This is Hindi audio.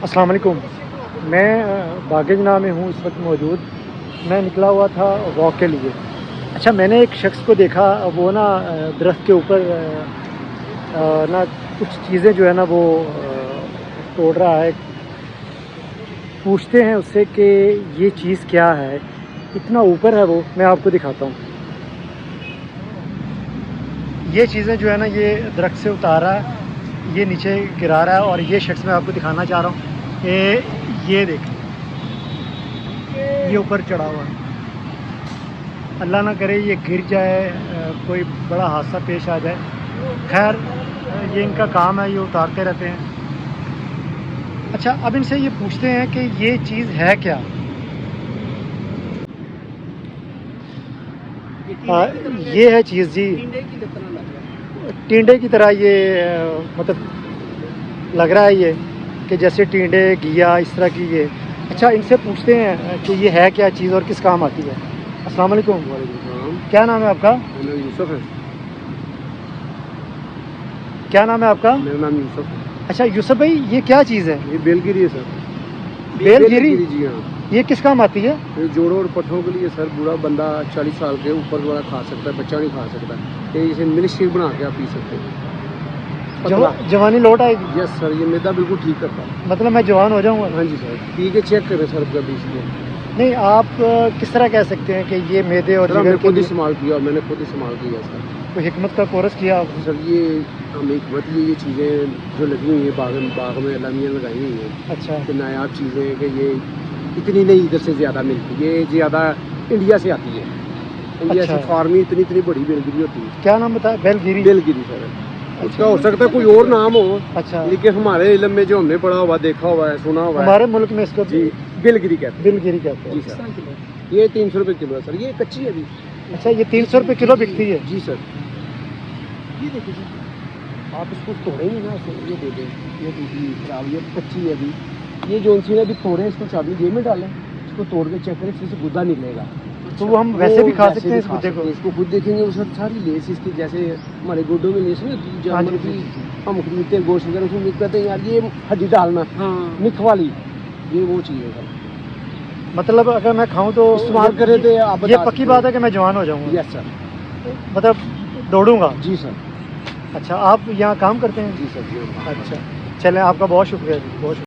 अस्सलाम वालेकुम। मैं बाग़-ए-जनाह में हूँ इस वक्त मौजूद। मैं निकला हुआ था वॉक के लिए। अच्छा, मैंने एक शख्स को देखा, वो ना दरख्त के ऊपर ना कुछ चीज़ें जो है ना वो तोड़ रहा है। पूछते हैं उससे कि ये चीज़ क्या है, इतना ऊपर है वो। मैं आपको दिखाता हूँ। ये चीज़ें जो है ना ये दरख्त से उतार रहा है, ये नीचे गिरा रहा है, और ये शख्स मैं आपको दिखाना चाह रहा हूँ कि ये देखें, ये ऊपर चढ़ा हुआ है। अल्लाह ना करे ये गिर जाए, कोई बड़ा हादसा पेश आ जाए। खैर, ये इनका काम है, ये उतारते रहते हैं। अच्छा, अब इनसे ये पूछते हैं कि ये चीज़ है क्या। ये है चीज़ जी, टींडे की तरह ये मतलब लग रहा है ये, कि जैसे टींडे घिया इस तरह की ये। अच्छा, इनसे पूछते हैं कि ये है क्या चीज़ और किस काम आती है। अस्सलाम वालेकुम। क्या नाम है आपका? यूसुफ है। क्या नाम है आपका? मेरा नाम यूसुफ है। अच्छा यूसुफ भाई, ये क्या चीज़ है? ये बेलगिरी है सर। बेलगिरी? जी हाँ। ये किस काम आती है? ये जोड़ों और पट्ठों के लिए सर। बूढ़ा बंदा 40 साल के ऊपर वाला खा सकता है, बच्चा नहीं खा सकता। ये इसे मिल्क शेक बना के आप पी सकते हैं। जवानी लौट आएगी? यस सर, ये मैदा बिल्कुल ठीक करता है। मतलब मैं जवान हो जाऊँगा? हाँ जी सर, पी के चेक करें सर कभी इसको। नहीं, आप किस तरह कह सकते हैं कि ये मैदे और मैंने जिगर के खुद लिए? इस्तेमाल किया, मैंने खुद इस्तेमाल किया सर। कोई हिकमत का कोर्स किया आपने? सर ये हम एक बात, ये चीज़ें जो लगी हुई हैं बाग में अल्लाह मियां लगाई हुई हैं। अच्छा। कि नायाब चीज़ें हैं कि ये इतनी नहीं इधर से ज़्यादा मिलती, ये ज़्यादा इंडिया से आती है। इंडिया अच्छा। से फार्मी इतनी बड़ी बेलगिरी होती है। क्या नाम बताया? बेलगिरी? बेलगिरी सर। उसका हो सकता है कोई और नाम हो। अच्छा। लेकिन हमारे इल्म में जो हमने पढ़ा हुआ, देखा हुआ है, सुना हुआ है, हमारे मुल्क में इसको जी बेलगिरी कहते हैं। बेलगिरी कहते हैं। जी सर। ये 300 रुपये किलो है सर। ये कच्ची है अभी। अच्छा, ये 300 रुपये किलो बिकती है? जी सर। ये देखिए सर, आप इसको तोड़ेंगे ना सर, ये दे दें, ये टूटी खराब, ये कच्ची है अभी। ये जो सी अभी तोड़े, इसको चाबी जेब में डालें, इसको तोड़ के चेक करें, इससे गुद्दा निकलेगा। तो वो हम वैसे भी खा सकते हैं इस गुद्दे को? इसको खुद देखेंगे उसमें सारी लेस इसकी, जैसे हमारे गुड्डों में लेस नहीं, जानवर की हम खरीदते हैं गोश्त वगैरह, उसमें कहते हैं यार ये हड्डी डालना, मिख वाली, ये वो चीज़ है सर। मतलब अगर मैं खाऊं तो इस्तेमाल करें तो आप ये पक्की बात है कि मैं जवान हो जाऊंगा? Yes sir. मतलब दौड़ूंगा? जी सर। अच्छा, आप यहाँ काम करते हैं? जी सर। जी। अच्छा, चलें, आपका बहुत शुक्रिया जी, बहुत शुक्रिया।